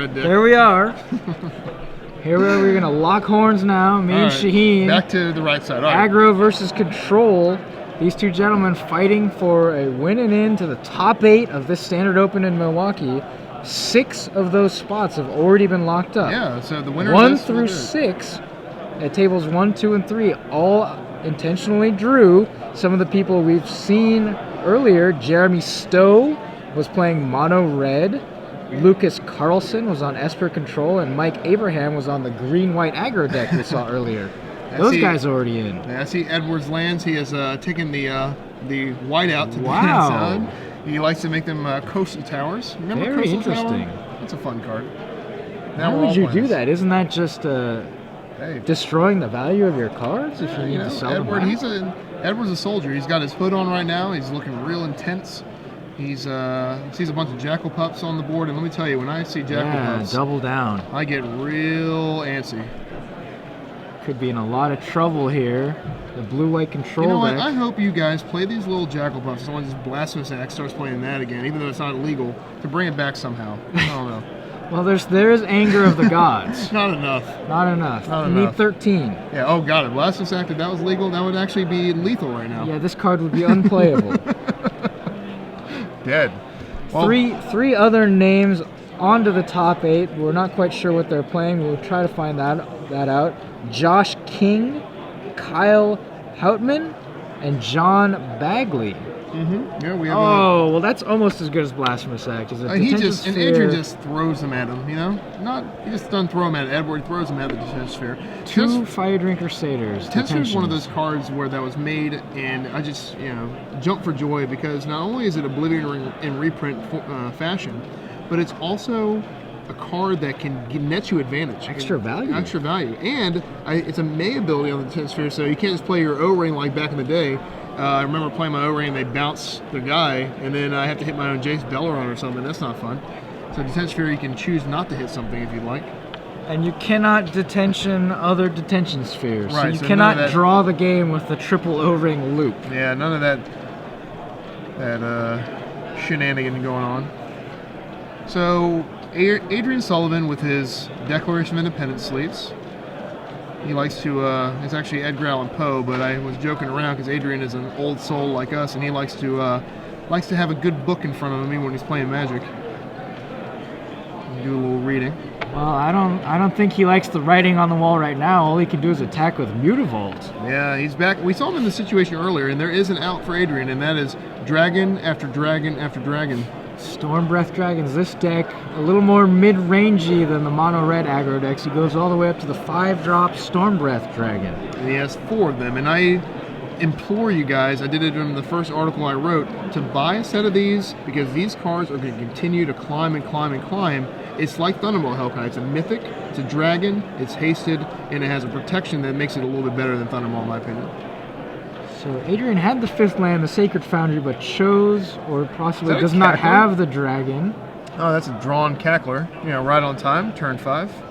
good, Dick. There we are. Here we're going to lock horns now. Me and Shaheen. Back to the right side. All right. Aggro versus Control. These two gentlemen fighting for a win and in to the top 8 of this Standard Open in Milwaukee. 6 of those spots have already been locked up. Yeah, so the winner 1 through 6 at tables 1, 2, and 3 all intentionally drew some of the people we've seen earlier. Jeremy Stowe was playing mono red. Lucas Carlson was on Esper Control, and Mike Abraham was on the green-white aggro deck we saw earlier. Those guys are already in. Yeah, I see Edwards Lands. He has taken the white out to the wow. inside. He likes to make them coastal towers. Remember Very coastal interesting. Tower? That's a fun card. How would you do that? Isn't that just destroying the value of your cards if you need to sell Edward, them? Edward's a soldier. He's got his hood on right now. He's looking real intense. He's sees a bunch of jackal pups on the board, and let me tell you, when I see jackal pups, double down. I get real antsy. Could be in a lot of trouble here. The blue-white Control You know what? deck. I hope you guys play these little jackal pups. Someone just Blasphemous Act starts playing that again, even though it's not illegal, to bring it back somehow. I don't know. Well, there is anger of the gods. Not enough. Not enough. Not you enough. need 13. Yeah. Oh, got it. Blasphemous Act. If that was legal, that would actually be lethal right now. Yeah, this card would be unplayable. Dead. Well, three other names onto the top 8. We're not quite sure what they're playing. We'll try to find that out. Josh King, Kyle Houtman, and John Bagley. Mm-hmm. Yeah, we have. Well, that's almost as good as Blasphemous Act. Adrian just throws them at him. You know, he just doesn't throw them at Edward. He throws them at the Detention Sphere. 2 Fire Drinker Satyrs. Detention Sphere is one of those cards where that was made, and I just jump for joy because not only is it Oblivion Ring in reprint fashion, but it's also a card that can net you advantage. Extra value. And it's a May ability on the Detention Sphere, so you can't just play your O-Ring like back in the day. I remember playing my O-Ring and they bounce the guy, and then I have to hit my own Jace Belleron or something. That's not fun. So Detention Sphere, you can choose not to hit something if you'd like. And you cannot detention other Detention Spheres. Right, so you cannot draw the game with the triple O-Ring loop. Yeah, none of that shenanigan going on. So Adrian Sullivan with his Declaration of Independence sleeves. He likes to, it's actually Edgar Allan Poe, but I was joking around because Adrian is an old soul like us, and he likes to have a good book in front of him when he's playing Magic. Do a little reading. Well, I don't think he likes the writing on the wall right now. All he can do is attack with Mutavault. Yeah, he's back. We saw him in the situation earlier, and there is an out for Adrian, and that is dragon after dragon after dragon. Stormbreath Dragons. This deck a little more mid-rangey than the mono red aggro decks. He goes all the way up to the 5-drop Stormbreath Dragon. And he has 4 of them, and I implore you guys, I did it in the first article I wrote, to buy a set of these because these cards are going to continue to climb and climb and climb. It's like Thunderbolt Hellkite. It's a mythic, it's a dragon, it's hasted, and it has a protection that makes it a little bit better than Thunderbolt in my opinion. So Adrian had the 5th land, the Sacred Foundry, but chose, or possibly does not have the dragon. Oh, that's a drawn Cackler. Right on time, turn 5.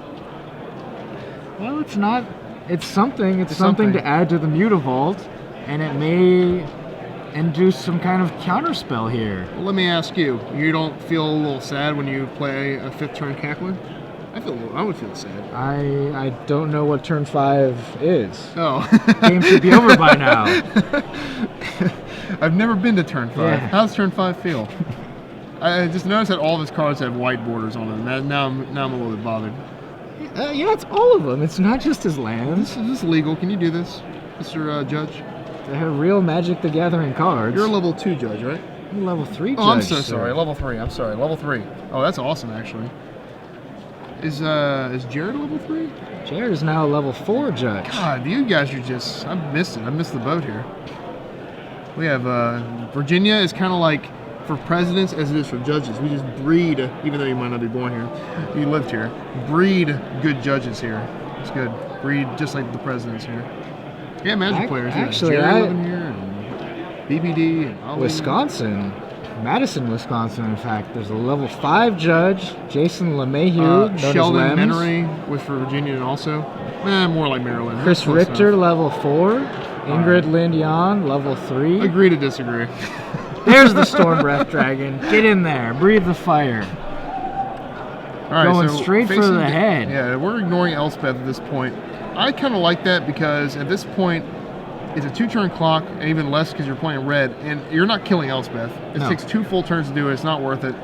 Well, it's not. It's something. It's something to add to the Mutavault, and it may induce some kind of counterspell here. Well, let me ask you. You don't feel a little sad when you play a 5th turn Cackler? I would feel sad. I don't know what turn 5 is. Oh. Game should be over by now. I've never been to turn 5. Yeah. How does turn 5 feel? I just noticed that all of his cards have white borders on them. Now I'm a little bit bothered. Yeah, it's all of them. It's not just his lands. Is this legal? Can you do this, Mr. Judge? They have real Magic the Gathering cards. You're a level 2 judge, right? I'm a level 3 judge. Oh, I'm so sorry. Level 3. I'm sorry. Level 3. Oh, that's awesome, actually. Is Jared a level 3? Jared is now a level 4 judge. God, you guys are just... I've missed it. I missed the boat here. We have... Virginia is kind of like for presidents as it is for judges. We just breed, even though you might not be born here. You lived here. Breed good judges here. It's good. Breed just like the presidents here. Yeah, Magic players. Actually, Jared living here, and BBD, and Ali. Wisconsin. Madison, Wisconsin, in fact. There's a level 5 judge, Jason LeMahieu, Sheldon Menery was for Virginia and also. More like Maryland. Chris Richter, level 4. Ingrid Lindion, level 3. Agree to disagree. There's the Stormbreath Dragon. Get in there. Breathe the fire. All right, Going so straight for facing the head. Yeah, we're ignoring Elspeth at this point. I kind of like that because at this point, it's a 2-turn clock, and even less because you're playing red, and you're not killing Elspeth. It No. takes 2 full turns to do it. It's not worth it.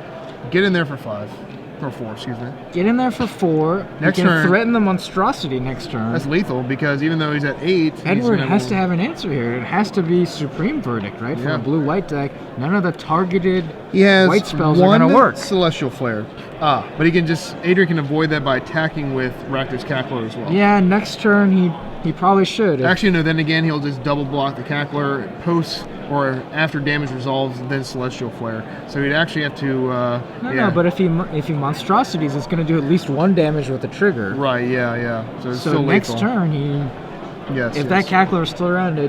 Get in there for 5. Or 4, excuse me. Get in there for 4. Next you can turn. threaten the monstrosity next turn. That's lethal because even though he's at 8, Edward has to have an answer here. It has to be Supreme Verdict, right? For Yeah. a blue-white deck, none of the targeted He has white spells are one going to work. Celestial Flare. But he can just Adrian can avoid that by attacking with Rakdos Cackler as well. Yeah, next turn he probably should. Actually, no. Then again, he'll just double block the Cackler post or after damage resolves, then Celestial Flare. So he'd actually have to. No, but if he monstrosities, it's going to do at least 1 damage with the trigger. Right. Yeah. So it's So still next lethal. turn Yes. if that Cackler is still around,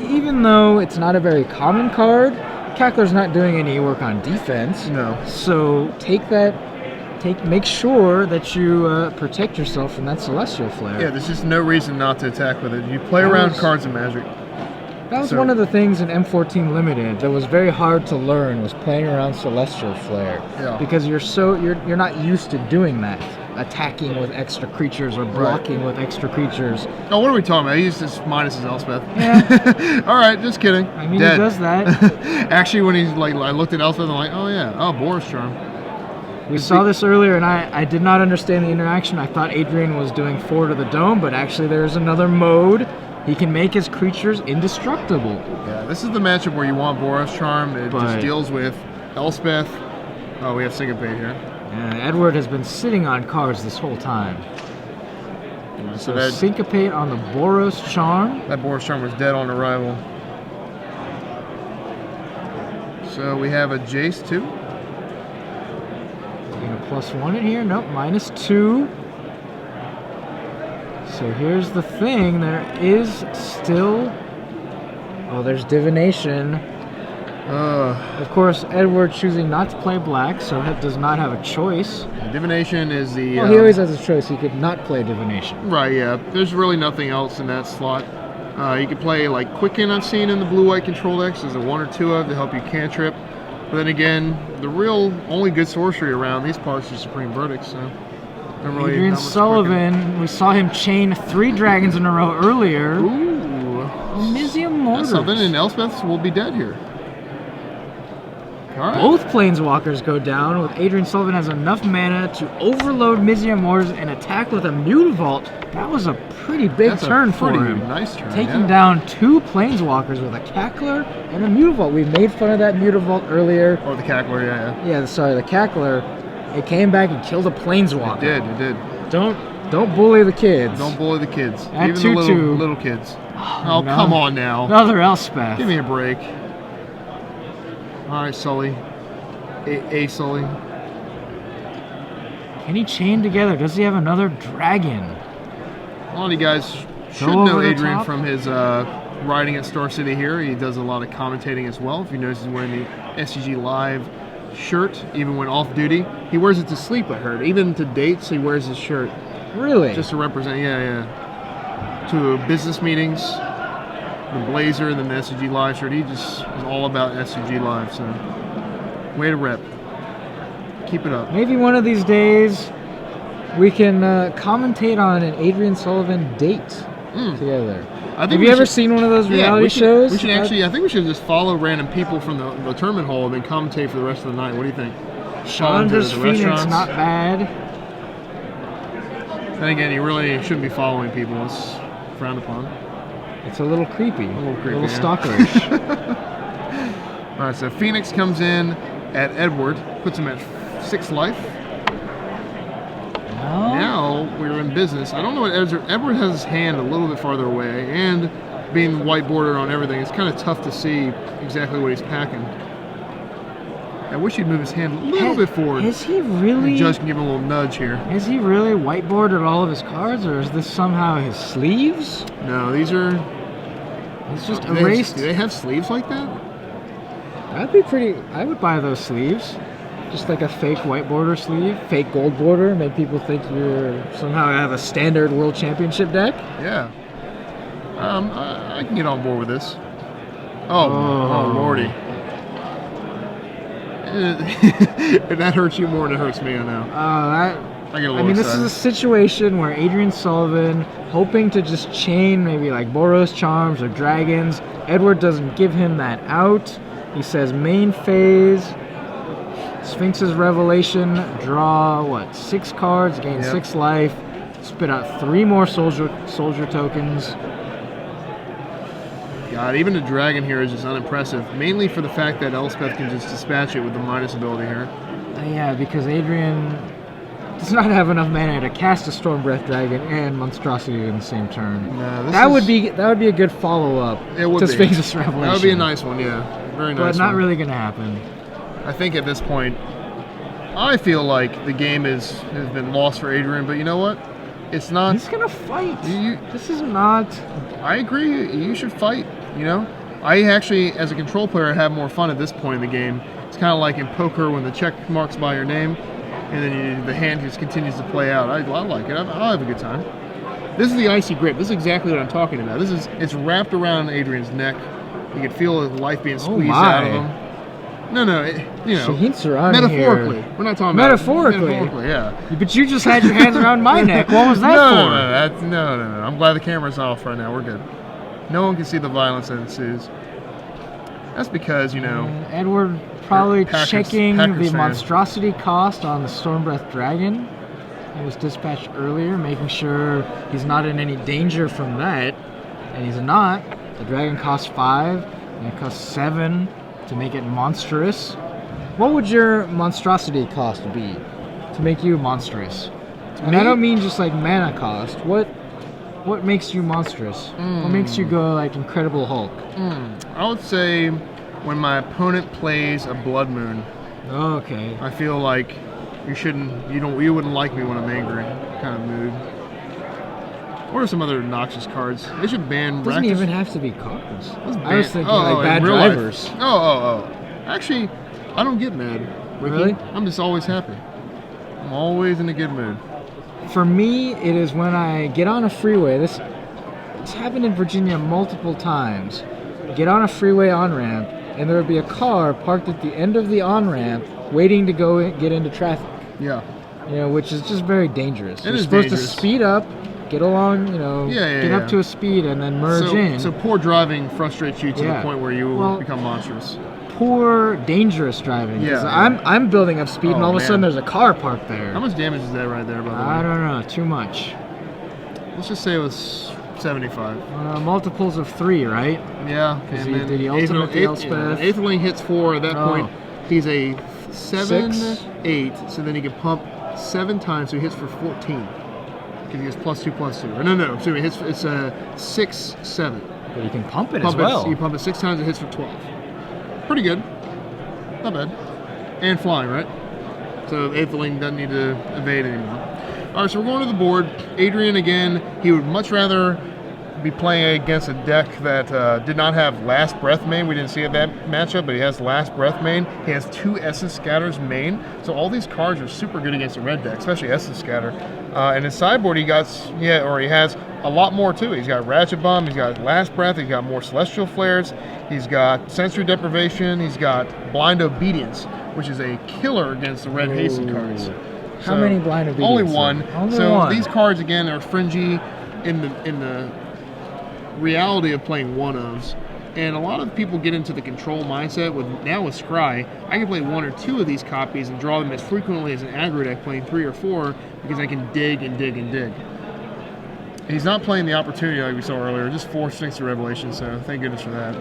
even though it's not a very common card, Cackler's not doing any work on defense. No. So make sure that you protect yourself from that Celestial Flare. Yeah. There's just no reason not to attack with it. You play That around was- cards of Magic. That was So- one of the things in M14 Limited that was very hard to learn, was playing around Celestial Flare. Yeah. Because you're not used to doing that, attacking with extra creatures or blocking with extra creatures. Oh, what are we talking about? He's just minus his Elspeth. Yeah. All right, just kidding. I mean, Dead. he does that. Actually, when he's like, I looked at Elspeth, I'm like, oh yeah, Boros Charm. We saw this earlier, and I did not understand the interaction. I thought Adrian was doing 4 to the dome, but actually there's another mode. He can make his creatures indestructible. Yeah, this is the matchup where you want Boros Charm. It just But- deals with Elspeth. Oh, we have Scgmke here. Edward has been sitting on cards this whole time. So So that Syncopate on the Boros Charm. Boros Charm was dead on arrival. So we have a Jace too. Getting a +1 in here. Nope, -2. So here's the thing. There is still... Oh, there's Divination. Of course, Edward choosing not to play black, so he does not have a choice. Divination is the. Well, he always has a choice. He could not play Divination. Right, yeah. There's really nothing else in that slot. You could play like Quicken, I've seen in the blue-white control decks. There's a 1 or 2 of to help you cantrip. But then again, the real only good sorcery around these parts is Supreme Verdict, so. Not really Adrian not much Sullivan, we saw him chain 3 dragons in a row earlier. Quicken. Ooh. Mizium Mortars. Sullivan and Elspeth will be dead here. All right. Both planeswalkers go down, with Adrian Sullivan has enough mana to overload Mizium Mortars and attack with a Mutavault. That was a pretty big That's turn a pretty for him. nice turn. Taking yeah. down 2 planeswalkers with a Cackler and a Mutavault. We made fun of that Mutavault earlier. Or the Cackler, yeah. Yeah, sorry, the Cackler. It came back and killed a planeswalker. It did. Don't bully the kids. Don't bully the kids. At Even the 2-2. little kids. Oh, no. come on now. Another Elspeth. Give me a break. All right, Sully. A Sully. Can he chain together? Does he have another dragon? A lot of you guys should Go know over the Adrian top. from his writing at Star City here. He does a lot of commentating as well. If you notice, he's wearing the SCG Live shirt, even when off duty. He wears it to sleep, I heard. Even to dates, he wears his shirt. Really? Just to represent, yeah. To business meetings, the blazer and then the SCG Live shirt. He just is all about SCG Live, so way to rep. Keep it up. Maybe one of these days we can commentate on an Adrian Sullivan date together. I think Have we you ever should- seen one of those Yeah, reality shows? We should actually. I think we should just follow random people from the tournament hall and then commentate for the rest of the night. What do you think? Chandra's to the Phoenix, restaurants. not bad. Then again, you really shouldn't be following people. It's frowned upon. It's a little creepy. A little creepy, little yeah. stalkerish. All right, so Phoenix comes in at Edward, puts him at 6 life. No. Now we're in business. I don't know what Edward has his hand a little bit farther away, and being white border on everything, it's kind of tough to see exactly what he's packing. I wish he'd move his hand a little bit forward. Has he really? The judge can give him a little nudge here. Has he really whiteboarded all of his cards, or is this somehow his sleeves? No, these are. He's just Do erased. they have sleeves like that? That'd be pretty. I would buy those sleeves. Just like a fake white border sleeve, fake gold border, make people think you're somehow have a standard world championship deck. Yeah. I can get on board with this. Oh lordy. That hurts you more than it hurts me, I know. I get a little this is excited. a situation where Adrian Sullivan, hoping to just chain maybe like Boros Charms or Dragons, Edward doesn't give him that out. He says main phase, Sphinx's Revelation, draw 6 cards, gain 6 life, spit out 3 more soldier tokens. God, even the dragon here is just unimpressive, mainly for the fact that Elspeth can just dispatch it with the minus ability here. Yeah, because Adrian does not have enough mana to cast a Storm Breath Dragon and Monstrosity in the same turn. No, that would be a good follow-up to Sphinx's Revelation. That would be a nice one, yeah. Very nice but not one. really going to happen. I think at this point, I feel like the game has been lost for Adrian, but you know what? It's not. He's going to fight. This is not. I agree. You should fight, you know? I actually, as a control player, have more fun at this point in the game. It's kind of like in poker when the check marks by your name, and then the hand just continues to play out. I like it. I'll have a good time. This is the icy grip. This is exactly what I'm talking about. It's wrapped around Adrian's neck. You can feel his life being squeezed out of him. No, Shaheen's around metaphorically. Here. We're not talking metaphorically. Metaphorically, yeah. But you just had your hands around my neck. What was that for? No. I'm glad the camera's off right now. We're good. No one can see the violence that ensues. That's because, Edward probably checking the fan. monstrosity cost on the Stormbreath Dragon. It was dispatched earlier, making sure he's not in any danger from that. And he's not. The dragon costs 5, and it costs 7 to make it monstrous. What would your monstrosity cost be to make you monstrous? And I don't mean just like mana cost. What makes you monstrous? What makes you go like Incredible Hulk? I would say when my opponent plays a Blood Moon. Okay. I feel like you wouldn't like me when I'm angry kind of mood. What are some other obnoxious cards? They should ban It doesn't Rakdos. even have to be cards. I was thinking like bad in real drivers. Life. Oh. Actually, I don't get mad, Ricky. Really? I'm just always happy. I'm always in a good mood. For me, it is when I get on a freeway. It's happened in Virginia multiple times. Get on a freeway on-ramp, and there would be a car parked at the end of the on-ramp waiting to go get into traffic. Yeah. Which is just very dangerous. You're is supposed dangerous. to speed up, get along, get up to a speed, and then merge in. So poor driving frustrates you to the point where you become monstrous. Poor, dangerous driving. Yeah. I'm building up speed, and all of a sudden there's a car parked there. How much damage is that right there, by the way? I don't know. Too much. Let's just say it was 75. Multiples of 3, right? Yeah. Because he did the ultimate, the Elspeth. Aetherling hits 4. At that point, he's a 7, 6. 8. So then he can pump 7 times, so he hits for 14. Because he has +2/+2. Or no. So it's a 6, 7. But you can pump it as well. You pump it 6 times, it hits for 12. Pretty good. Not bad. And flying, right? So Aetherling doesn't need to evade anymore. All right, so we're going to the board. Adrian, again, he would much rather be playing against a deck that did not have Last Breath main. We didn't see that matchup, but he has Last Breath main. He has 2 Essence Scatters main. So all these cards are super good against a red deck, especially Essence Scatter. And his sideboard, he has a lot more too. He's got Ratchet Bomb, he's got Last Breath, he's got more Celestial Flares, he's got Sensory Deprivation, he's got Blind Obedience, which is a killer against the red hasted cards. How many Blind Obedience? Only one. Only so one. These cards again are fringy in the reality of playing one-ofs. And a lot of people get into the control mindset with Scry. I can play 1 or 2 of these copies and draw them as frequently as an aggro deck playing 3 or 4 because I can dig and dig and dig. He's not playing the opportunity like we saw earlier, just 4 Sphinx of Revelation, so thank goodness for that.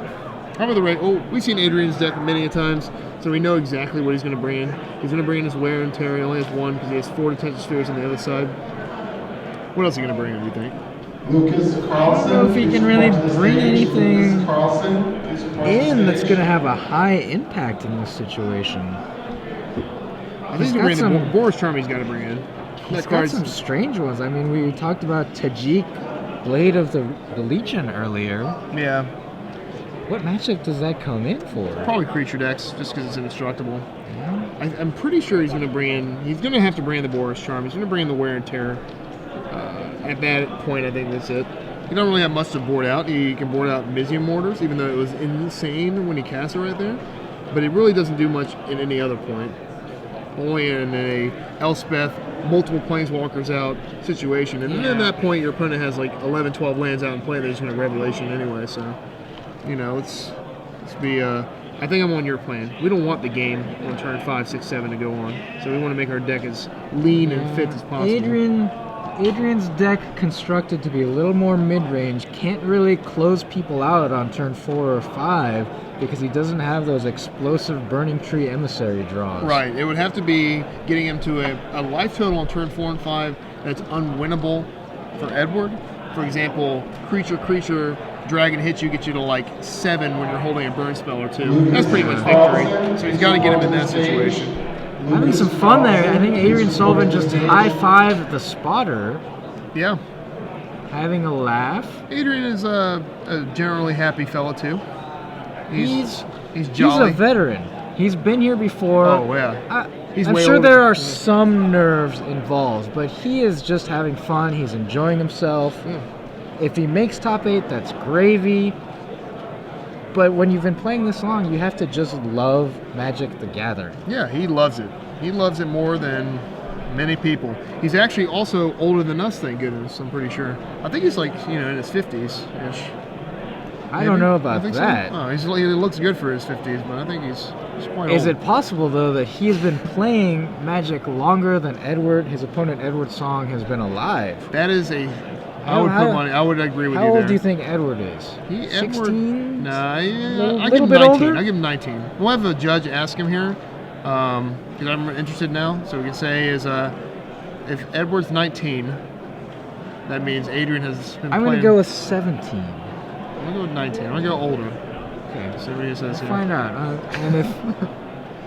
How about the red? Oh, we've seen Adrian's deck many a times, so we know exactly what he's going to bring in. He's going to bring in his Wear and Tear. He only has 1 because he has 4 Detention Spheres on the other side. What else is he going to bring in, do you think? Lucas Carlson. I don't know if he can really bring anything in that's going to have a high impact in this situation. I think he's going to bring the Boris Charm he's got to bring in. He's got some strange ones. I mean, we talked about Tajik, Blade of the Legion earlier. Yeah. What matchup does that come in for? Probably creature decks, just because it's indestructible. Yeah. I'm pretty sure he's going to have to bring in the Boris Charm. He's going to bring in the Wear and Tear. At that point, I think that's it. He don't really have much to board out. He can board out Mizium Mortars, even though it was insane when he cast it right there. but it really doesn't do much in any other point. Only in a Elspeth, multiple planeswalkers out situation. And then at that point, your opponent has like 11, 12 lands out in play. They just want a Revelation anyway. So, let's be. I think I'm on your plan. We don't want the game on turn 5, 6, 7 to go on. So we want to make our deck as lean and fit as possible. Adrian's deck constructed to be a little more mid-range can't really close people out on turn 4 or 5 because he doesn't have those explosive Burning Tree Emissary draws. Right. It would have to be getting him to a life total on turn 4 and 5 that's unwinnable for Edward. For example, creature, dragon hits you, get you to like 7 when you're holding a burn spell or 2. That's pretty much victory. So he's got to get him in that situation. Having some fun there. I think Adrian Sullivan just high-fived the spotter. Yeah. Having a laugh. Adrian is a generally happy fella too. He's jolly. He's a veteran. He's been here before. Oh yeah. I'm sure there are some nerves involved, but he is just having fun. He's enjoying himself. Yeah. If he makes top 8, that's gravy. But when you've been playing this long, you have to just love Magic the Gathering. Yeah, he loves it. He loves it more than many people. He's actually also older than us, thank goodness, I'm pretty sure. I think he's like, in his 50s-ish. I don't know about that. So? Oh, he looks good for his 50s, but I think he's quite old. Is it possible, though, that he's been playing Magic longer than Edward? His opponent, Edward Song, has been alive. That is I would agree with you there. How old do you think Edward is? 16? Nah, yeah, I give him 19. Older? I give him 19. We'll have a judge ask him here, because I'm interested now. So we can say if Edward's 19, that means Adrian has been playing. I'm going to go with 17. I'm going to go with 19. I'm going to go older. Okay. So what he says here. Find out. And if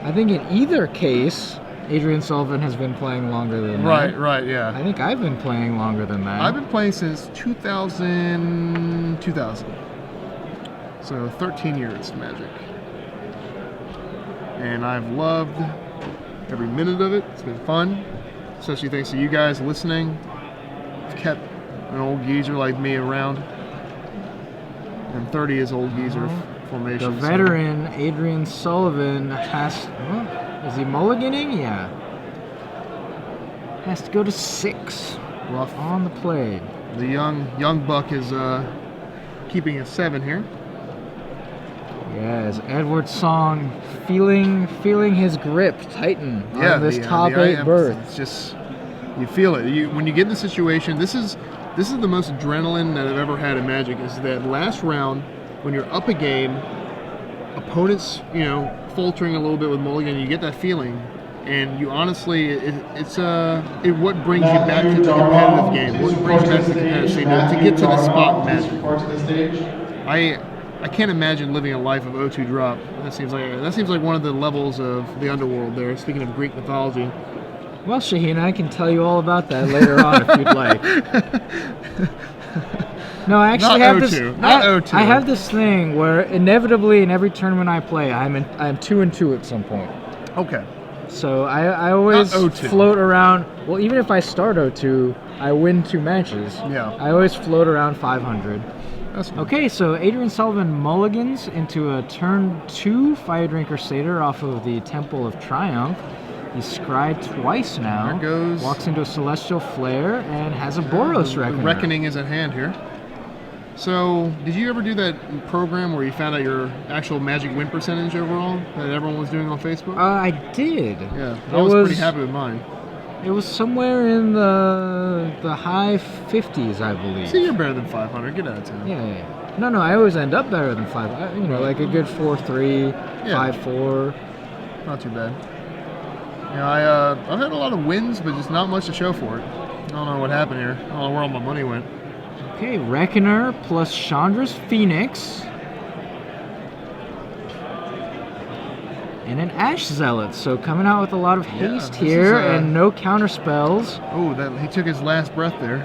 I think in either case, Adrian Sullivan has been playing longer than that. Right, yeah. I think I've been playing longer than that. I've been playing since 2000. So 13 years Magic. And I've loved every minute of it. It's been fun. Especially thanks to you guys listening. I've kept an old geezer like me around. And 30 is old geezer formation. The veteran Adrian Sullivan has... is he mulliganing? Yeah. Has to go to 6. Rough on the play. The young buck is keeping a 7 here. Yes, Edward Song feeling his grip tighten on this top 8 berth. It's just, you feel it. When you get in the situation, this is the most adrenaline that I've ever had in Magic. Is that last round when you're up a game, opponents faltering a little bit with mulligan, you get that feeling, and you honestly, it's what brings you back to the competitive game. What brings you back to the competitive scene to get to the spot in Magic. I can't imagine living a life of O2 drop. That seems like one of the levels of the underworld there. Speaking of Greek mythology. Well, Shaheen, I can tell you all about that later on if you'd like. No, I actually have O2. this. I have this thing where inevitably in every tournament I play, I'm 2-2 at some point. Okay. So I always float around. Well, even if I start 0-2, I win 2 matches. Yeah. I always float around 500. That's good. Okay, so Adrian Sullivan mulligans into a turn 2 Fire Drinker Satyr off of the Temple of Triumph. He's scried twice now. There goes. Walks into a Celestial Flare and has a Boros Reckoner. The Reckoning is at hand here. So, did you ever do that program where you found out your actual Magic win percentage overall that everyone was doing on Facebook? I did. Yeah, I was pretty happy with mine. It was somewhere in the high 50s, I believe. See, you're better than 500. Get out of town. Yeah. No, I always end up better than 5. Like a good 4-3, 5-4. Not too bad. I've had a lot of wins, but just not much to show for it. I don't know what happened here. I don't know where all my money went. Okay, Reckoner plus Chandra's Phoenix. And an Ash Zealot, so coming out with a lot of haste here and no counter spells. Oh, he took his last breath there.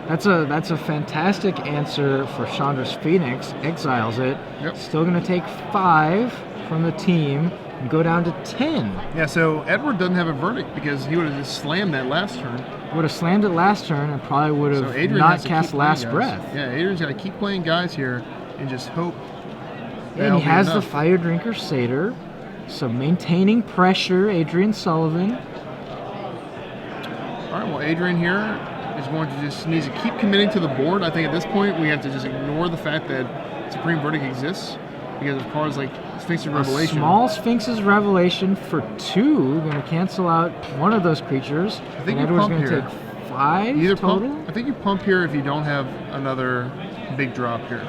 That's a fantastic answer for Chandra's Phoenix. Exiles it. Yep. Still going to take 5 from the team and go down to 10. Yeah, so Edward doesn't have a verdict because he would have just slammed that last turn. Would have slammed it last turn and probably would have not cast Last Breath. Yeah, Adrian's got to keep playing guys here and just hope And he has the enough. Fire Drinker Satyr. So maintaining pressure, Adrian Sullivan. All right, well, Adrian here is going to just needs to keep committing to the board. I think at this point we have to just ignore the fact that Supreme Verdict exists because of cards like Sphinx's Revelation. Small Sphinx's Revelation for 2. Going to cancel out one of those creatures. I think and you Edward's pump going to here. take 5 You either total. pump, I think you pump here if you don't have another big drop here.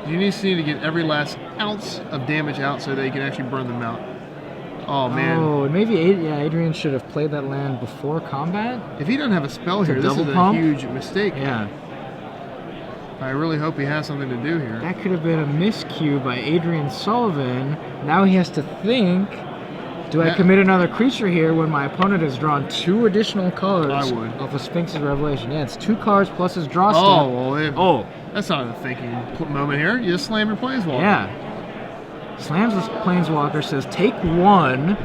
You need to get every last ounce of damage out so that you can actually burn them out. Oh man! Oh, maybe Adrian should have played that land before combat. If he doesn't have a spell here, this is double a pump? huge mistake. Yeah, I really hope he has something to do here. that could have been a miscue by Adrian Sullivan. Now he has to think, do I Yeah. commit another creature here when my opponent has drawn 2 additional cards I would. off of Sphinx's Revelation? Yeah, it's 2 cards plus his draw Oh, step. well, that's not a thinking moment here. You just slam your Planeswalker. Yeah. Slams the Planeswalker, says take 1,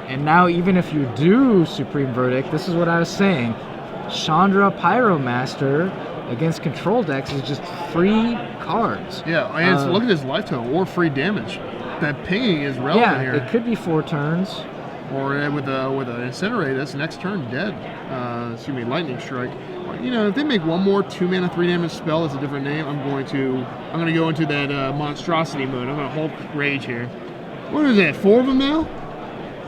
and now even if you do Supreme Verdict, this is what I was saying. Chandra Pyromaster against control decks is just free cards. Yeah, and look at his life total or free damage. That pinging is relevant Yeah, here. it could be 4 turns. Or with a Incinerate, that's next turn dead. Lightning Strike. You know, if they make one more 2-mana 3-damage spell, that's a different name. I'm going to go into that monstrosity mode. I'm going to Hulk Rage here. What is that? 4 of them now?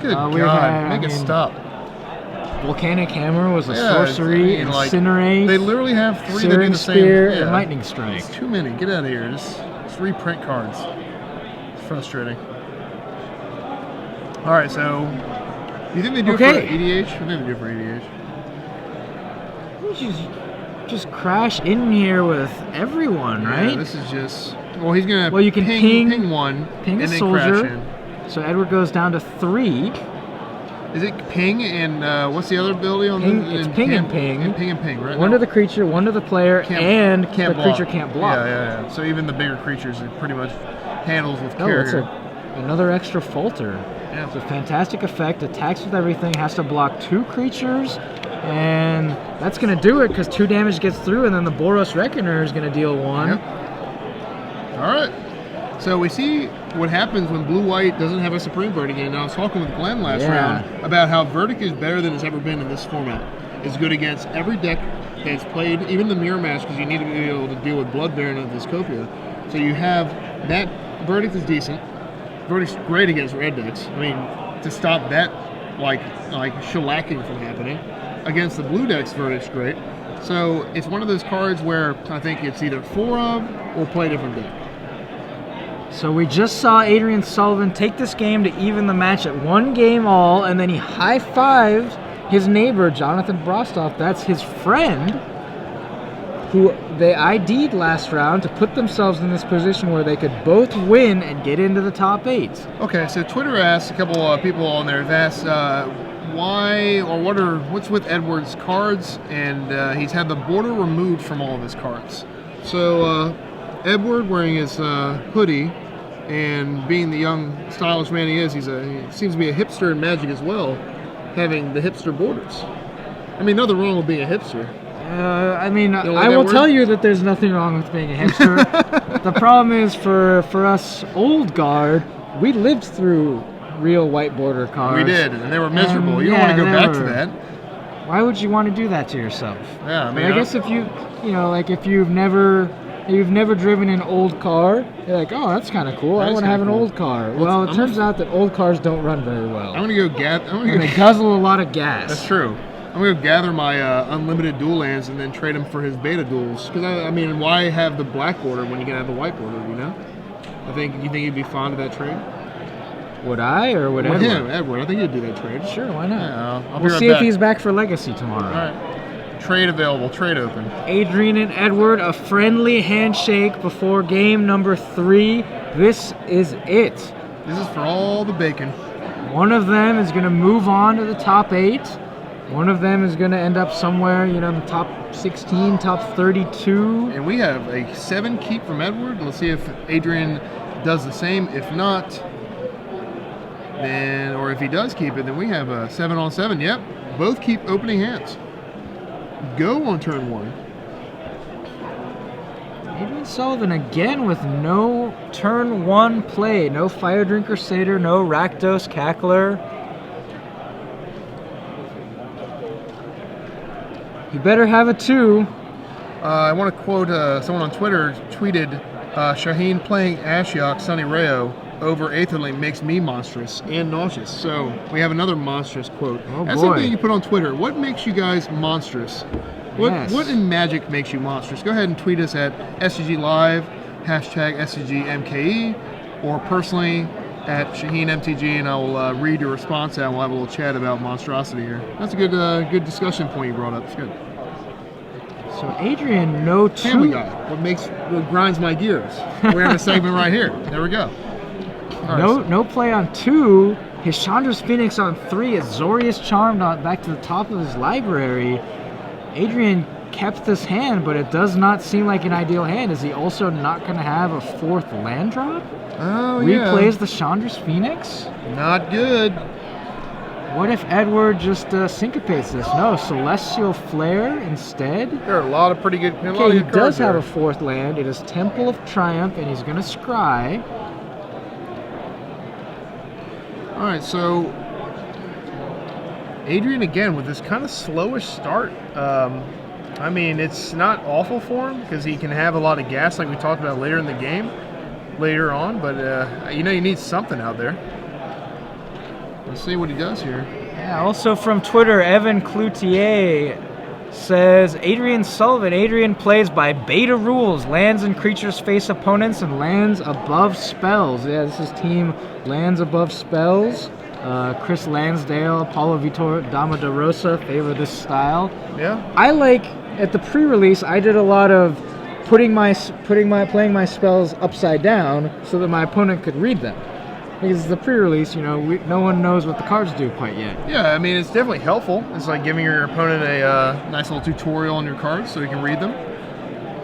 Good God, make it stop. Volcanic Hammer was a Yeah, sorcery, I mean, like, Incinerate, They literally have 3 that do Searing the Spear, same. and Lightning Strike. It's too many. Get out of here. Just reprint cards. It's frustrating. All right, so you think they do it for EDH? I think they do it for EDH. Just crash in here with everyone, right? Yeah, this is just. Well, he's gonna. Well, you can ping one, ping and a then soldier. crash in. So Edward goes down to 3. Is it ping and what's the other ability on Ping, the? it's ping and ping. And ping and ping, right? One to the creature, one to the player, and the creature can't block. Yeah. So even the bigger creatures, it pretty much handles with Oh, care. it's another extra Falter. Yeah. It's a fantastic effect. Attacks with everything. Has to block 2 creatures. And that's going to do it because 2 damage gets through, and then the Boros Reckoner is going to deal 1. Yep. All right. So we see what happens when blue-white doesn't have a Supreme Verdict. And I was talking with Glenn last round about how Verdict is better than it's ever been in this format. It's good against every deck that's played, even the Mirror Match, because you need to be able to deal with Blood Baron of Discopia. So you have that Verdict is decent. Verdict's great against red decks. I mean, to stop that like shellacking from happening. Against the blue decks, Verdict's great. So it's one of those cards where I think it's either 4 of or play a different deck. So we just saw Adrian Sullivan take this game to even the match at 1 game all, and then he high-fived his neighbor, Jonathan Brostoff. That's his friend, who they ID'd last round to put themselves in this position where they could both win and get into the top 8. Okay, so Twitter asked, a couple people on there have asked why or what's with Edward's cards, and he's had the border removed from all of his cards. So Edward, wearing his hoodie and being the young, stylish man he is, he seems to be a hipster in Magic as well, having the hipster borders. I mean, nothing wrong with being a hipster. I will tell you that there's nothing wrong with being a hipster. The problem is for us old guard, we lived through real white border cards. We did, and they were miserable. You don't want to go back to that. Why would you want to do that to yourself? Yeah, I guess if you've never driven an old car, you're like, oh, that's kind of cool. I want to have an old car. Well, it turns out that old cars don't run very well. I'm gonna go and they guzzle a lot of gas. That's true. I'm going to gather my unlimited dual lands and then trade them for his beta duels. Because, I mean, why have the black border when you can have the white border, you know? You think he'd be fond of that trade? Would I or would Edward? Yeah, Edward. I think he'd do that trade. Sure, why not? Yeah, we'll see if he's back for Legacy tomorrow. All right. Trade available. Trade open. Adrian and Edward, a friendly handshake before game number 3. This is it. This is for all the bacon. One of them is going to move on to the top 8. One of them is going to end up somewhere, in the top 16, top 32. And we have a 7 keep from Edward. Let's see if Adrian does the same. If not, then, or if he does keep it, then we have a 7 on 7. Yep, both keep opening hands. Go on turn 1. Adrian Sullivan again with no turn 1 play. No Fire Drinker Satyr, no Rakdos Cackler. You better have a 2. I want to quote someone on Twitter tweeted, Shaheen playing Ashiok Sunny Rayo over Aetherling makes me monstrous and nauseous. So we have another monstrous quote. Oh, That's boy. something you put on Twitter. What makes you guys monstrous? What in Magic makes you monstrous? Go ahead and tweet us at SCG Live, hashtag SCGMKE, or personally at ShaheenMTG, and I will read your response and we'll have a little chat about monstrosity here. That's a good discussion point you brought up. It's good. So Adrian, no 2. Family Guy. What grinds my gears? We're in a segment right here. There we go. All right, No play on 2. His Chandra's Phoenix on 3. Azorius Charmed on back to the top of his library. Adrian kept this hand, but it does not seem like an ideal hand. Is he also not going to have a 4th land drop? Oh, yeah. Replays the Chandra's Phoenix? Not good. What if Edward just syncopates this? No, Celestial Flare instead? There are a lot of pretty good. Okay, he does have a 4th land. It is Temple of Triumph, and he's going to scry. All right, so Adrian again with this kind of slowish start. I mean, it's not awful for him because he can have a lot of gas like we talked about later in the game, later on. But you need something out there. Let's see what he does here. Yeah, also from Twitter, Evan Cloutier says, Adrian Sullivan. Adrian plays by beta rules. Lands and creatures face opponents and lands above spells. Yeah, this is team lands above spells. Chris Lansdale, Paulo Vitor Dama de Rosa favor this style. Yeah. I like, at the pre-release, I did a lot of playing my spells upside down so that my opponent could read them. Because it's the pre-release, no one knows what the cards do quite yet. Yeah, I mean, it's definitely helpful. It's like giving your opponent a nice little tutorial on your cards so you can read them.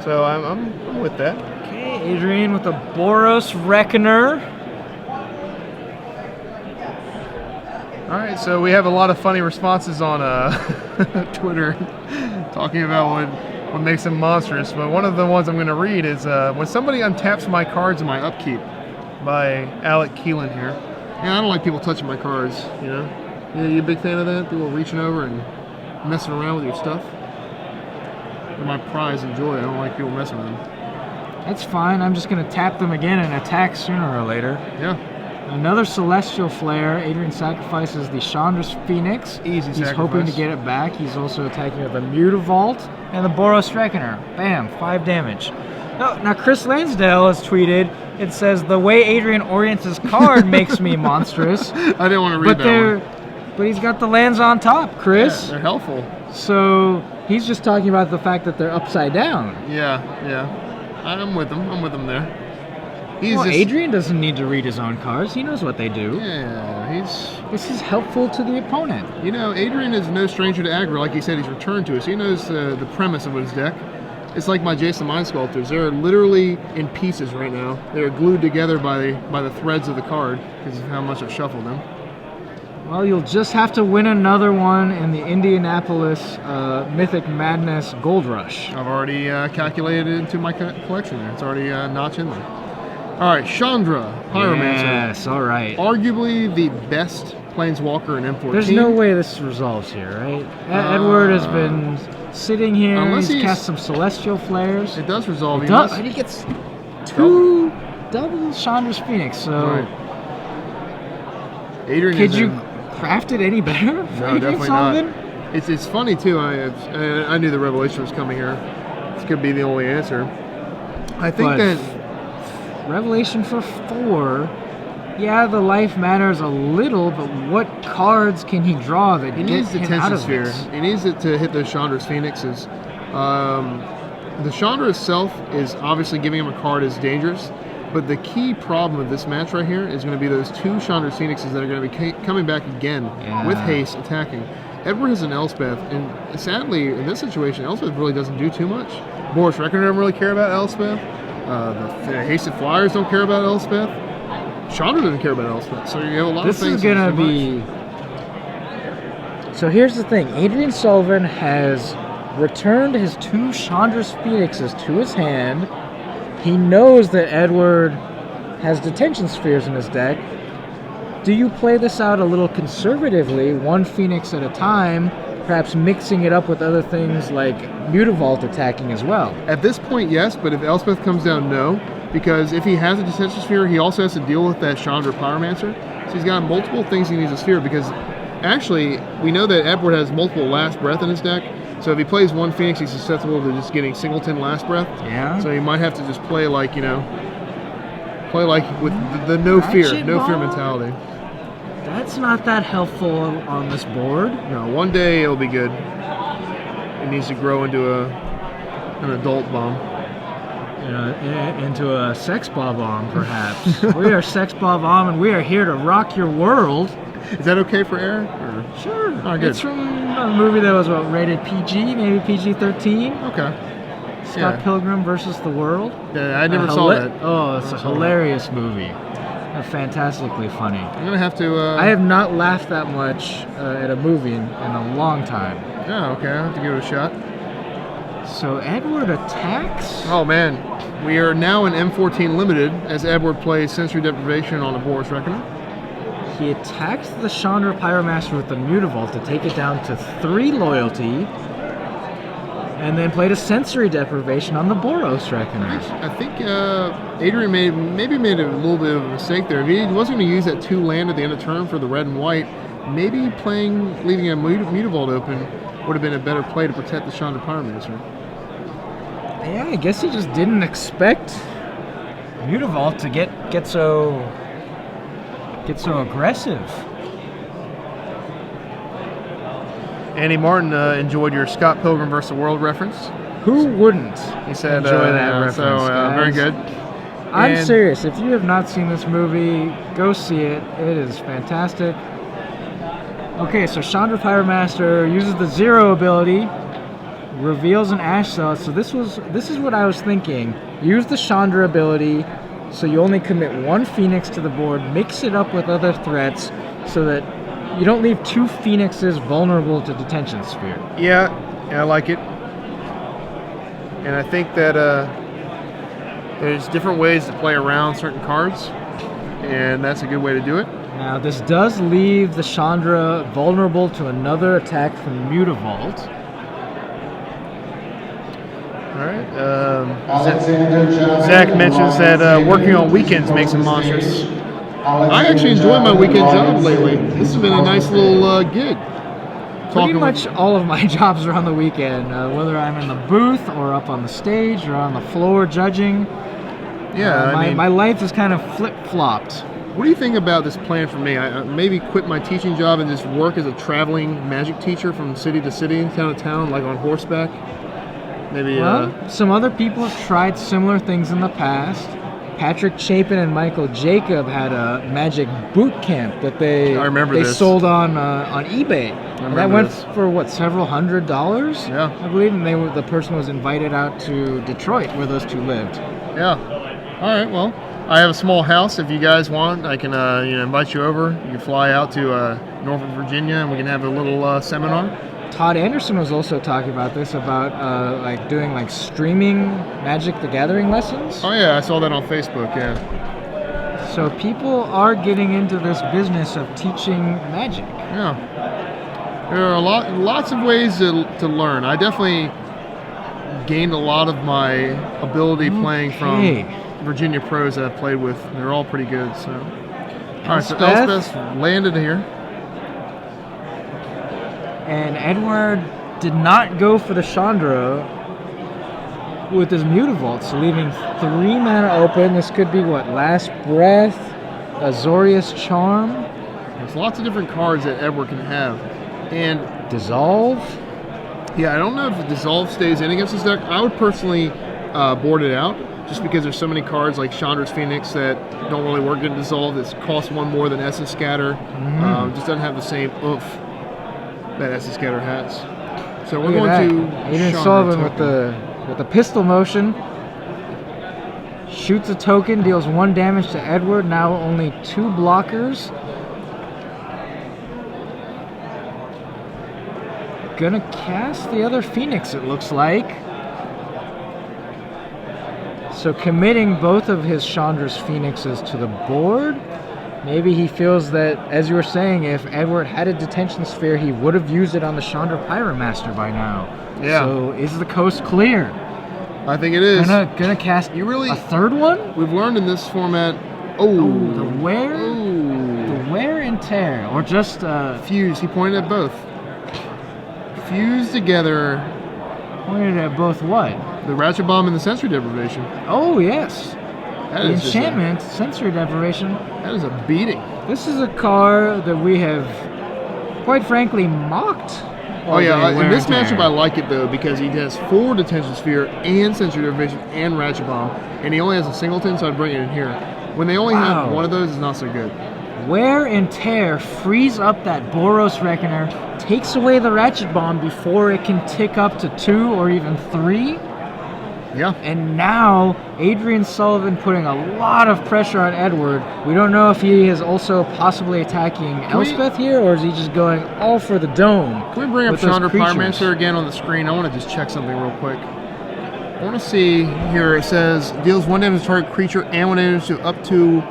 So I'm with that. Okay, Adrian with a Boros Reckoner. All right, so we have a lot of funny responses on Twitter talking about what makes him monstrous. But one of the ones I'm going to read is when somebody untaps my cards in my upkeep, by Alec Keelan here. Yeah, I don't like people touching my cards, Yeah, you a big fan of that? People reaching over and messing around with your stuff? They're my prize and joy. I don't like people messing with them. That's fine. I'm just going to tap them again and attack sooner or later. Yeah. Another Celestial Flare. Adrian sacrifices the Chandra's Phoenix. Easy He's sacrifice. hoping to get it back. He's also attacking with the Mutavault and the Boros Reckoner. Bam, 5 damage. Now Chris Lansdale has tweeted, it says, the way Adrian orients his card makes me monstrous. I didn't want to read that one. But he's got the lands on top, Chris. Yeah, they're helpful. So he's just talking about the fact that they're upside down. Yeah. I'm with him there. Adrian doesn't need to read his own cards. He knows what they do. Yeah, This is helpful to the opponent. Adrian is no stranger to aggro. Like he said, he's returned to us. He knows the premise of his deck. It's like my Jason Mind Sculptors. They're literally in pieces right now. They're glued together by the threads of the card because of how much I've shuffled them. Well, you'll just have to win another one in the Indianapolis Mythic Madness Gold Rush. I've already calculated it into my collection there. It's already notched in there. All right, Chandra, Pyromancer. Yes, all right. Arguably the best Planeswalker in M14. There's no way this resolves here, right? Edward has been sitting here. Unless he's cast some Celestial Flares. It does resolve. And he gets 2 double Chandra's Phoenix. So, right. Adrian, could you craft it any better? No, definitely Sullivan? not. It's funny too. I knew the revelation was coming here. This could be the only answer. I think that Revelation for 4. Yeah, the life matters a little, but what cards can he draw that he get needs the him out Tension of Sphere. this? He needs it to hit those Chandra's Phoenixes. The Chandra itself is obviously giving him a card is dangerous, but the key problem of this match right here is going to be those 2 Chandra's Phoenixes that are going to be coming back again with haste, attacking. Edward has an Elspeth, and sadly, in this situation, Elspeth really doesn't do too much. Boris Reckoner doesn't really care about Elspeth. The Hasted Flyers don't care about Elspeth. Chandra doesn't care about Elspeth. So you have a lot of things. This is going to be... So here's the thing. Adrian Sullivan has returned his 2 Chandra's Phoenixes to his hand. He knows that Edward has detention spheres in his deck. Do you play this out a little conservatively, one Phoenix at a time, perhaps mixing it up with other things like Mutavault attacking as well? At this point, yes, but if Elspeth comes down, no. Because if he has a detention sphere, he also has to deal with that Chandra Pyromancer. So he's got multiple things he needs a sphere, because actually, we know that Edward has multiple Last Breath in his deck. So if he plays one Phoenix, he's susceptible to just getting singleton Last Breath. Yeah. So he might have to just play like, with the no fear mentality. That's not that helpful on this board. No, one day it'll be good. It needs to grow into an adult bomb. Into a sex bomb, perhaps. We are Sex Bomb, and we are here to rock your world. Is that okay for air? Or? Sure. Oh, good. It's from a movie that was rated PG, maybe PG-13. Okay. Scott Pilgrim versus the World. Yeah, I never saw that. Oh, it's a hilarious movie. Fantastically funny. I'm gonna have to. I have not laughed that much at a movie in a long time. Yeah, okay. I'll have to give it a shot. So Edward attacks? Oh man, we are now in M14 limited as Edward plays Sensory Deprivation on the Boris Reckoner. He attacked the Chandra Pyromaster with the Mutavault to take it down to 3 loyalty, and then played a Sensory Deprivation on the Boros Reckoner. I think Adrian maybe made a little bit of a mistake there. If he wasn't going to use that 2 land at the end of turn for the red and white, maybe leaving a Mutavault open would have been a better play to protect the Chandra Pyromancer. Yeah, I guess he just didn't expect Mutavault to get so aggressive. Andy Martin enjoyed your Scott Pilgrim vs. the World reference. Who wouldn't? He said, enjoy that reference. So very good. I'm serious. If you have not seen this movie, go see it. It is fantastic. Okay, so Chandra Pyromaster uses the 0 ability, reveals an Ash Cell. So this is what I was thinking. Use the Chandra ability, so you only commit 1 Phoenix to the board. Mix it up with other threats, so that you don't leave 2 Phoenixes vulnerable to Detention Sphere. Yeah, I like it. And I think that there's different ways to play around certain cards, and that's a good way to do it. Now, this does leave the Chandra vulnerable to another attack from Mutavault. All right. Zach mentions that working on weekends makes him monstrous. I actually enjoy my weekend job lately. This has been a nice little gig. Pretty much all of my jobs are on the weekend, whether I'm in the booth or up on the stage or on the floor judging. Yeah, my life is kind of flip-flopped. What do you think about this plan for me? I maybe quit my teaching job and just work as a traveling magic teacher from city to city, town to town, like on horseback. Maybe. Well, some other people have tried similar things in the past. Patrick Chapin and Michael Jacob had a magic boot camp that they sold on eBay. That went for several $100s? Yeah, I believe, and the person was invited out to Detroit, where those two lived. Yeah. All right. Well, I have a small house. If you guys want, I can invite you over. You can fly out to Norfolk, Virginia, and we can have a little seminar. Todd Anderson was also talking about this, about doing streaming Magic the Gathering lessons. Oh yeah, I saw that on Facebook. Yeah. So people are getting into this business of teaching Magic. Yeah. There are lots of ways to learn. I definitely gained a lot of my ability playing from Virginia pros that I've played with. They're all pretty good. So, all right. So Elspeth landed here. And Edward did not go for the Chandra with his Mutavault, so leaving 3 mana open. This could be Last Breath, Azorius Charm. There's lots of different cards that Edward can have. And Dissolve? Yeah, I don't know if the Dissolve stays in against this deck. I would personally board it out, just because there's so many cards like Chandra's Phoenix that don't really work in Dissolve. It costs 1 more than Essence Scatter. Just doesn't have the same oomph that Essence Scatter has. So we're going to Adrian Sullivan with the pistol motion. Shoots a token, deals 1 damage to Edward. Now only 2 blockers. Gonna cast the other Phoenix, it looks like. So committing both of his Chandra's Phoenixes to the board, maybe he feels that, as you were saying, if Edward had a detention sphere, he would have used it on the Chandra Pyromaster by now. Yeah. So is the coast clear? I think it is. Gonna cast a third one? We've learned in this format. The wear and tear, or just fuse. He pointed at both. Fuse together. Pointed at both what? The ratchet bomb and the sensory deprivation. Oh yes. That The is just enchantment, sensory deprivation. that is a beating. This is a car that we have, quite frankly, mocked. Oh yeah, all day in wear this and tear. matchup I like it though because he has 4 detention sphere and sensory deprivation and ratchet bomb, and he only has a singleton, so I'd bring it in here. When they only have Wow. one of those, it's not so good. Wear and tear frees up that Boros Reckoner, takes away the ratchet bomb before it can tick up to 2 or even 3. Yeah. And now Adrian Sullivan putting a lot of pressure on Edward. We don't know if he is also possibly attacking Elspeth here, or is he just going all for the dome? Can we bring up with those Chandra creatures? Pyromancer again on the screen? I want to just check something real quick. I want to see here. It says deals 1 damage to target creature and 1 damage to up to.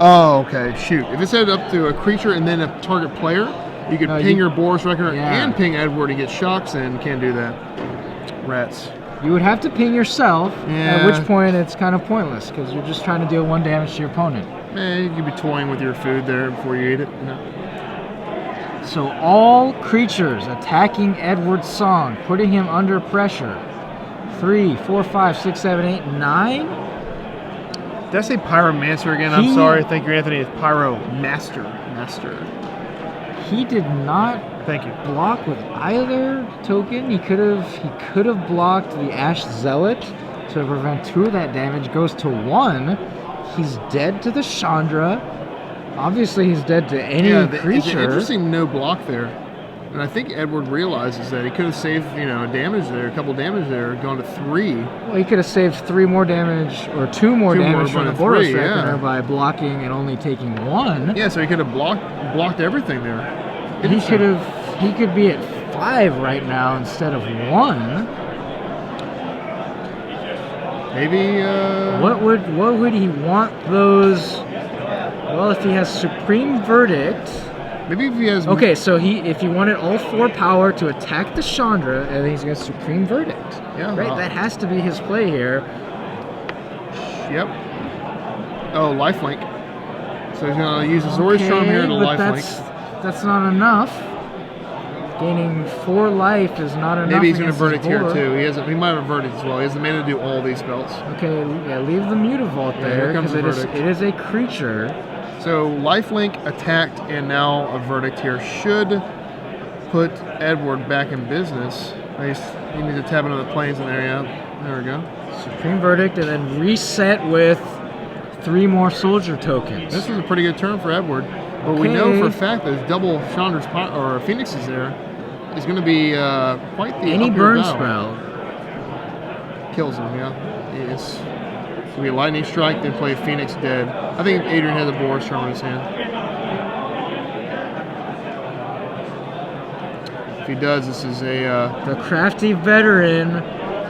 Oh, okay. Shoot. If it said up to a creature and then a target player, you could ping your Boros Reckoner and ping Edward and get shocks, and can't do that. Rats. You would have to ping yourself, Yeah. at which point it's kind of pointless because you're just trying to deal 1 damage to your opponent. Man, you could be toying with your food there before you eat it. You know? So all creatures attacking Edward's Song, putting him under pressure. 3, 4, 5, 6, 7, 8, 9. Did I say Pyromancer again? I'm sorry. Thank you, Anthony. It's Pyromaster. Master. He did not Thank you. block with either token. He could have blocked the Ash Zealot to prevent 2 of that damage. Goes to 1. He's dead to the Chandra. Obviously, he's dead to any It's creature. an interesting no block there. And I think Edward realizes that he could have saved, damage there, a couple damage there, gone to 3. Well, he could have saved 3 more damage or 2 more damage from the but Boros 3, Reckoner yeah. by blocking and only taking 1. Yeah, so he could have blocked everything there. He could be at 5 right now instead of 1. Maybe. What would he want those? Well, if he has Supreme Verdict. Maybe if he has. Okay, so if he wanted all 4 power to attack the Chandra, and he's got Supreme Verdict. Yeah. Right. That has to be his play here. Yep. Oh, lifelink. So he's gonna use his Zori's Charm here to but lifelink. that's not enough. Gaining 4 life is not enough. Maybe he's gonna against his verdict here board. too. He might have verdict as well. He has the mana to do all these spells. Okay, yeah, leave the Mutavault Yeah, there here comes because the verdict. it is a creature. So lifelink attacked and now a verdict here should put Edward back in business. He needs to tap into the planes in there. Yeah, there we go. Supreme Verdict, and then reset with 3 more soldier tokens. This was a pretty good turn for Edward, but we know for a fact that double Chandra's or Phoenixes there is going to be quite the Any uphill burn battle. spell. Kills him. Yeah, it's going to be a lightning strike, then play Phoenix dead. I think Adrian has a Boros Charm in his hand. If he does, this is a The crafty veteran,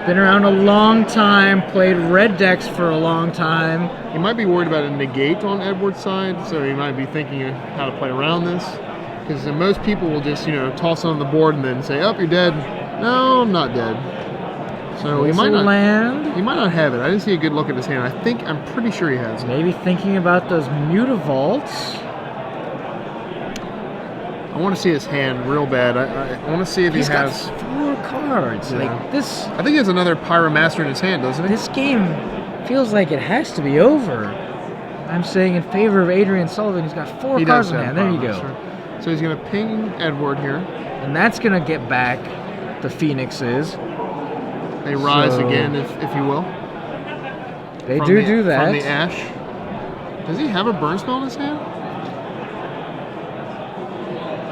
been around a long time, played red decks for a long time. he might be worried about a negate on Edward's side, so he might be thinking of how to play around this. Because most people will just, toss on the board and then say, "Oh, you're dead." No, I'm not dead. So he might not. land. He might not have it. I didn't see a good look at his hand. I'm pretty sure he has it. Maybe thinking about those Mutavaults. I want to see his hand real bad. I want to see if He's he has. got 4 cards. Yeah. Like this. I think he has another Pyromaster in his hand, doesn't he? This game feels like it has to be over. I'm saying in favor of Adrian Sullivan. He's got 4 He cards does in have hand. There you go. Pyromaster. So he's going to ping Edward here. And that's going to get back the Phoenixes. They rise So- again, if you will. They From do that. From the ash. Does he have a burn spell in his hand?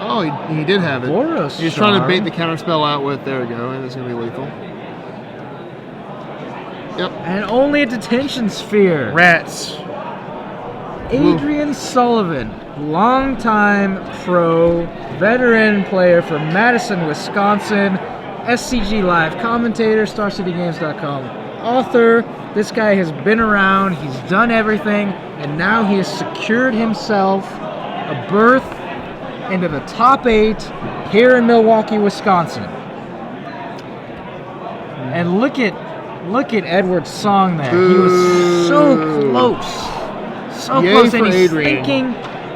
Oh, he did have it. Boros He's trying to Charm. bait the counter spell out with, there we go, and it's going to be lethal. Yep. And only a detention sphere. Rats. Adrian Sullivan, longtime pro, veteran player from Madison, Wisconsin, SCG Live commentator, StarCityGames.com. author. This guy has been around. He's done everything, and now he has secured himself a berth into the top 8 here in Milwaukee, Wisconsin. And look at Edward's song there. He was so close. So Yay close. for And Adrian.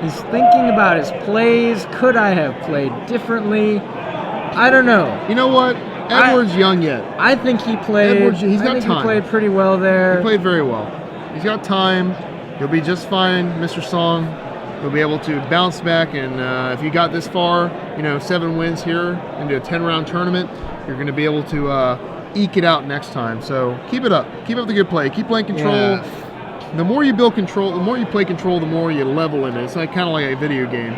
he's thinking about his plays. Could I have played differently? I don't know. You know what? Edward's young yet. I think he played. He's got time. He played pretty well there. He played very well. He's got time. He'll be just fine, Mr. Song. He'll be able to bounce back, and if you got this far, 7 wins here into a 10-round tournament, you're going to be able to eke it out next time. So keep it up. Keep up the good play. Keep playing control. Yeah. The more you build control, the more you play control, the more you level in it. It's like kind of like a video game.